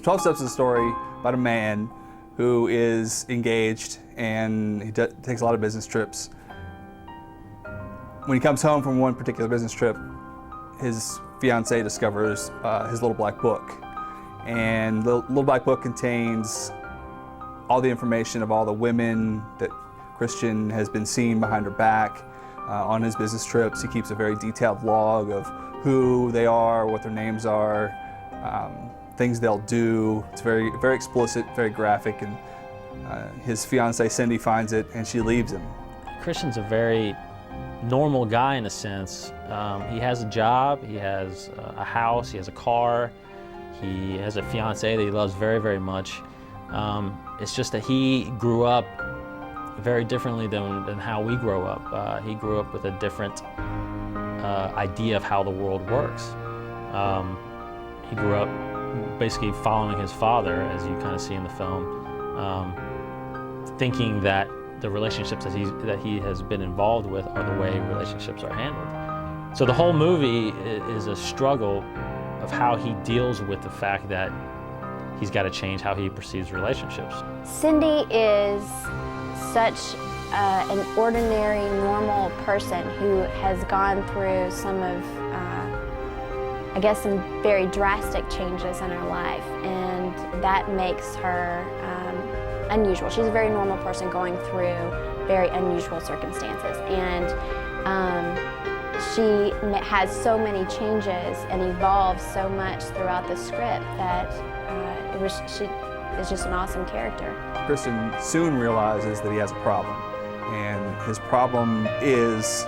12 Steps is a story about a man who is engaged and he takes a lot of business trips. When he comes home from one particular business trip, his fiancée discovers his little black book. And the little black book contains all the information of all the women that Christian has been seeing behind her back on his business trips. He keeps a very detailed log of who they are, what their names are, things they'll do. It's very, very explicit, very graphic, and his fiancée Cindy finds it and she leaves him. Christian's a very normal guy in a sense. He has a job, he has a house, he has a car, he has a fiancée that he loves very, very much. It's just that he grew up very differently than how we grow up. He grew up with a different idea of how the world works. He grew up basically following his father, as you kind of see in the film, thinking that the relationships that he has been involved with are the way relationships are handled. So the whole movie is a struggle of how he deals with the fact that he's got to change how he perceives relationships. Cindy is such an ordinary, normal person who has gone through some of, I guess, some very drastic changes in her life, and that makes her unusual. She's a very normal person going through very unusual circumstances, and she has so many changes and evolves so much throughout the script that she is just an awesome character. Christian soon realizes that he has a problem, and his problem is,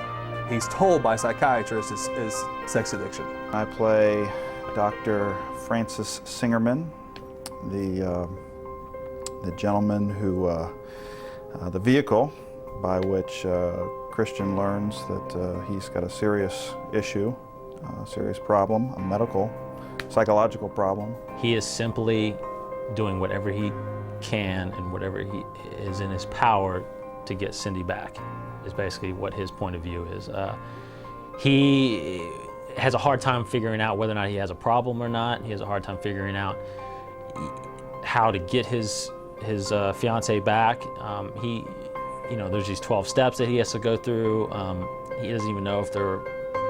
he's told by psychiatrists, is sex addiction. I play Dr. Francis Singerman, the gentleman who, the vehicle by which Christian learns that he's got a serious issue, a serious problem, a medical, psychological problem. He is simply doing whatever he can and whatever he is in his power to get Cindy back, is basically what his point of view is. He has a hard time figuring out whether or not he has a problem or not. He has a hard time figuring out how to get his fiancée back. There's these 12 steps that he has to go through. He doesn't even know if they're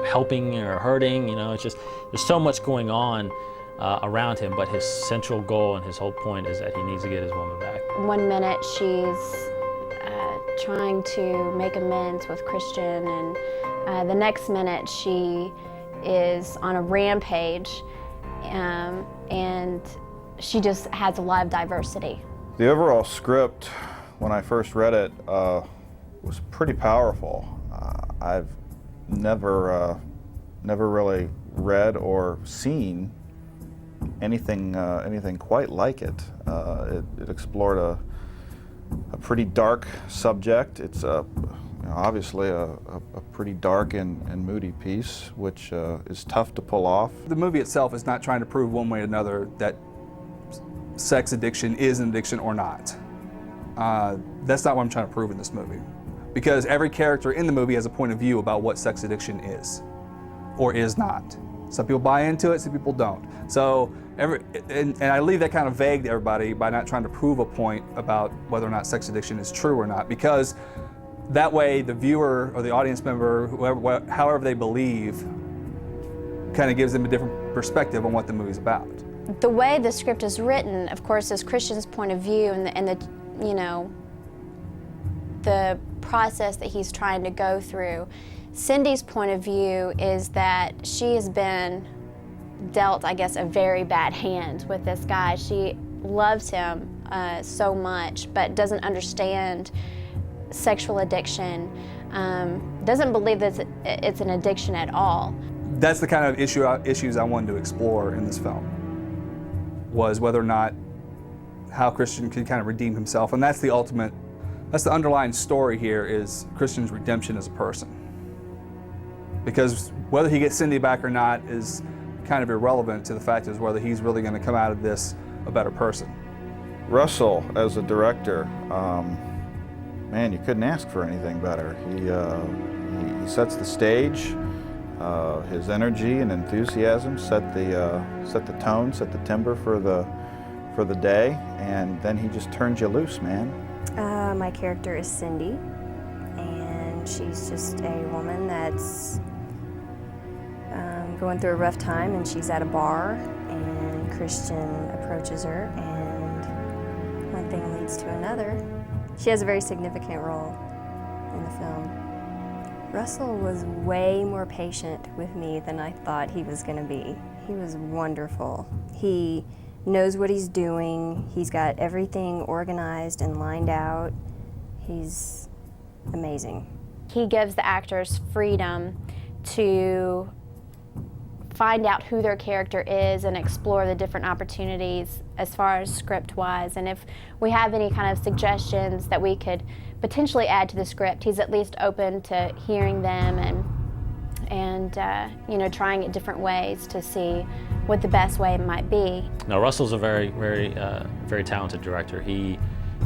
helping or hurting. It's just, there's so much going on around him, but his central goal and his whole point is that he needs to get his woman back. One minute she's trying to make amends with Christian, and the next minute she is on a rampage, and she just has a lot of diversity. The overall script, when I first read it, was pretty powerful. I've never really read or seen anything quite like it. It explored a pretty dark subject. It's obviously a pretty dark and moody piece, which is tough to pull off. The movie itself is not trying to prove one way or another that sex addiction is an addiction or not. That's not what I'm trying to prove in this movie, because every character in the movie has a point of view about what sex addiction is or is not. Some people buy into it, some people don't. So, and I leave that kind of vague to everybody by not trying to prove a point about whether or not sex addiction is true or not, because that way the viewer or the audience member, however they believe, kind of gives them a different perspective on what the movie's about. The way the script is written, of course, is Christian's point of view, and the process that he's trying to go through. Cindy's point of view is that she has been dealt, I guess, a very bad hand with this guy. She loves him so much, but doesn't understand sexual addiction, doesn't believe that it's an addiction at all. That's the kind of issues I wanted to explore in this film, was whether or not how Christian could kind of redeem himself. And that's the underlying story here, is Christian's redemption as a person. Because whether he gets Cindy back or not is kind of irrelevant to the fact is whether he's really going to come out of this a better person. Russell, as a director, man, you couldn't ask for anything better. He sets the stage. His energy and enthusiasm set the tone, set the timbre for for the day, and then he just turns you loose, man. My character is Cindy, and she's just a woman that's going through a rough time, and she's at a bar, and Christian approaches her, and one thing leads to another. She has a very significant role in the film. Russell was way more patient with me than I thought he was going to be. He was wonderful. He knows what he's doing. He's got everything organized and lined out. He's amazing. He gives the actors freedom to find out who their character is and explore the different opportunities as far as script-wise. And if we have any kind of suggestions that we could potentially add to the script, he's at least open to hearing them and you know, trying it different ways to see what the best way might be. Now, Russell's a very, very, very talented director. He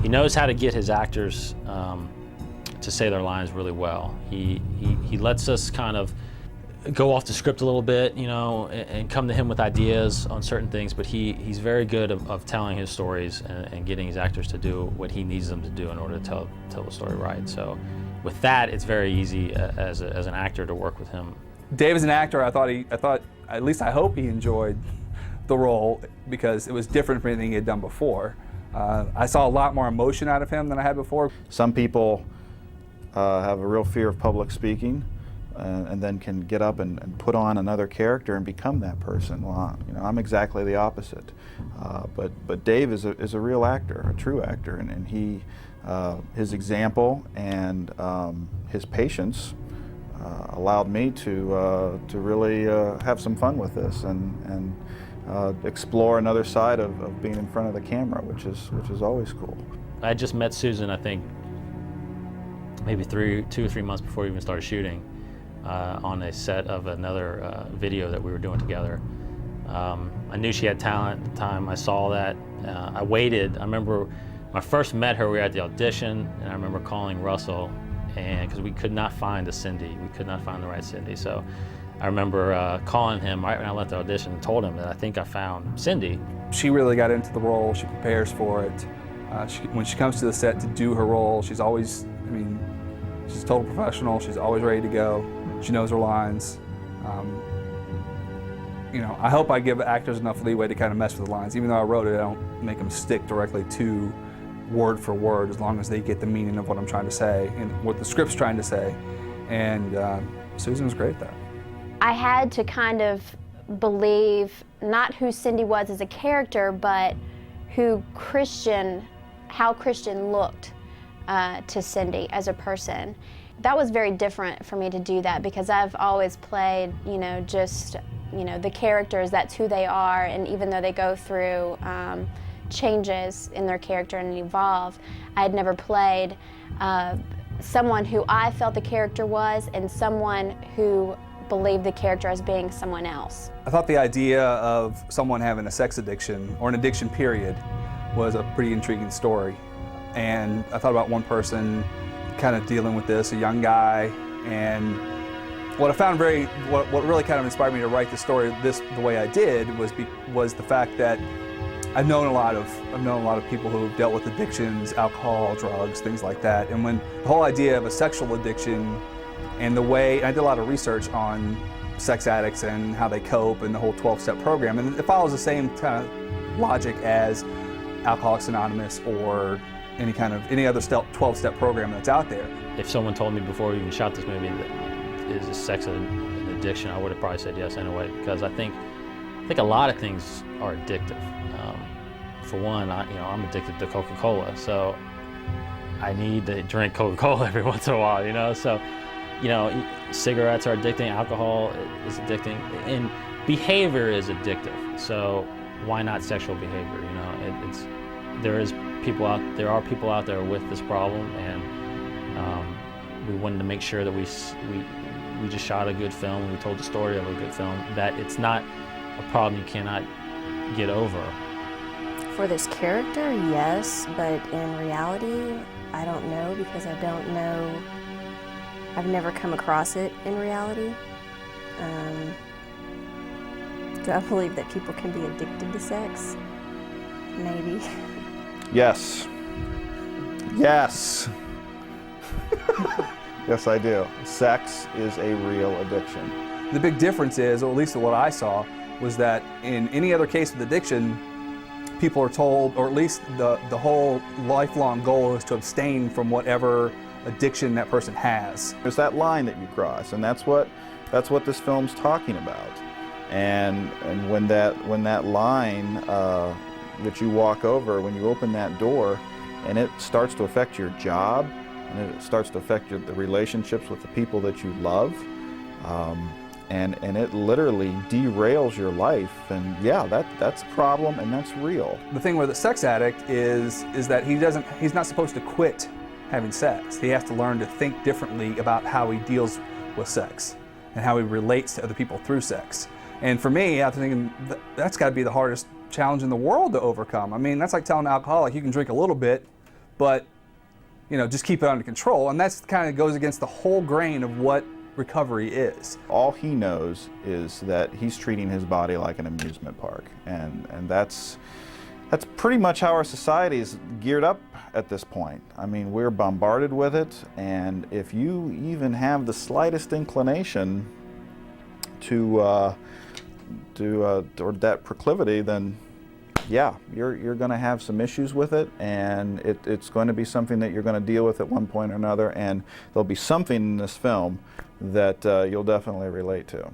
knows how to get his actors to say their lines really well. He lets us kind of go off the script a little bit, you know, and come to him with ideas on certain things, but he's very good of telling his stories and getting his actors to do what he needs them to do in order to tell the story right. So with that, it's very easy as an actor to work with him. Dave as an actor, I thought, at least I hope he enjoyed the role because it was different from anything he had done before. I saw a lot more emotion out of him than I had before. Some people have a real fear of public speaking, and then can get up and put on another character and become that person. Well, you know, I'm exactly the opposite. But Dave is a real actor, a true actor, and he, his example and his patience allowed me to really have some fun with this and explore another side of being in front of the camera, which is always cool. I just met Susan, I think, maybe 2 or 3 months before we even started shooting. On a set of another video that we were doing together. I knew she had talent at the time. I saw that. I waited. I remember when I first met her, we were at the audition, and I remember calling Russell, and because we could not find a Cindy. We could not find the right Cindy. So I remember calling him right when I left the audition and told him that I think I found Cindy. She really got into the role. She prepares for it. When she comes to the set to do her role, she's always, I mean, she's a total professional. She's always ready to go. She knows her lines. You know, I hope I give actors enough leeway to kind of mess with the lines. Even though I wrote it, I don't make them stick directly to word for word, as long as they get the meaning of what I'm trying to say and what the script's trying to say. And Susan was great at that. I had to kind of believe not who Cindy was as a character, but how Christian looked to Cindy as a person. That was very different for me to do that because I've always played, you know, just, you know, the characters, that's who they are, and even though they go through changes in their character and evolve, I had never played someone who I felt the character was and someone who believed the character as being someone else. I thought the idea of someone having a sex addiction or an addiction period was a pretty intriguing story. And I thought about one person kind of dealing with this, a young guy, and what I found what really kind of inspired me to write the story the way I did was the fact that I've known a lot of people who've dealt with addictions, alcohol, drugs, things like that. And when the whole idea of a sexual addiction and the way, I did a lot of research on sex addicts and how they cope and the whole 12-step program, and it follows the same kind of logic as Alcoholics Anonymous or any other 12-step program that's out there. If someone told me before we even shot this movie that is a sex an addiction, I would have probably said yes anyway, because I think a lot of things are addictive. For one, I'm addicted to Coca-Cola, so I need to drink Coca-Cola every once in a while, you know. So, you know, cigarettes are addicting, alcohol is addicting, and behavior is addictive. So why not sexual behavior? You know, there are people out there with this problem, and we wanted to make sure that we just shot a good film and we told the story of a good film, that it's not a problem you cannot get over. For this character, yes, but in reality, I don't know, because I don't know. I've never come across it in reality. Do I believe that people can be addicted to sex? Maybe. Yes. Yes. Yes, I do. Sex is a real addiction. The big difference is, or at least what I saw, was that in any other case with addiction, people are told, or at least the whole lifelong goal is to abstain from whatever addiction that person has. There's that line that you cross, and that's what this film's talking about. And when that line that you walk over, when you open that door, and it starts to affect your job, and it starts to affect the relationships with the people that you love, and it literally derails your life. And yeah, that's a problem, and that's real. The thing with a sex addict is that he's not supposed to quit having sex. He has to learn to think differently about how he deals with sex and how he relates to other people through sex. And for me, I'm thinking that's got to be the hardest challenge in the world to overcome. I mean, that's like telling an alcoholic you can drink a little bit, but just keep it under control. And that's kind of goes against the whole grain of what recovery is. All he knows is that he's treating his body like an amusement park, and that's pretty much how our society is geared up at this point. I mean, we're bombarded with it, and if you even have the slightest inclination to that proclivity, then yeah, you're going to have some issues with it, and it's going to be something that you're going to deal with at one point or another, and there'll be something in this film that you'll definitely relate to.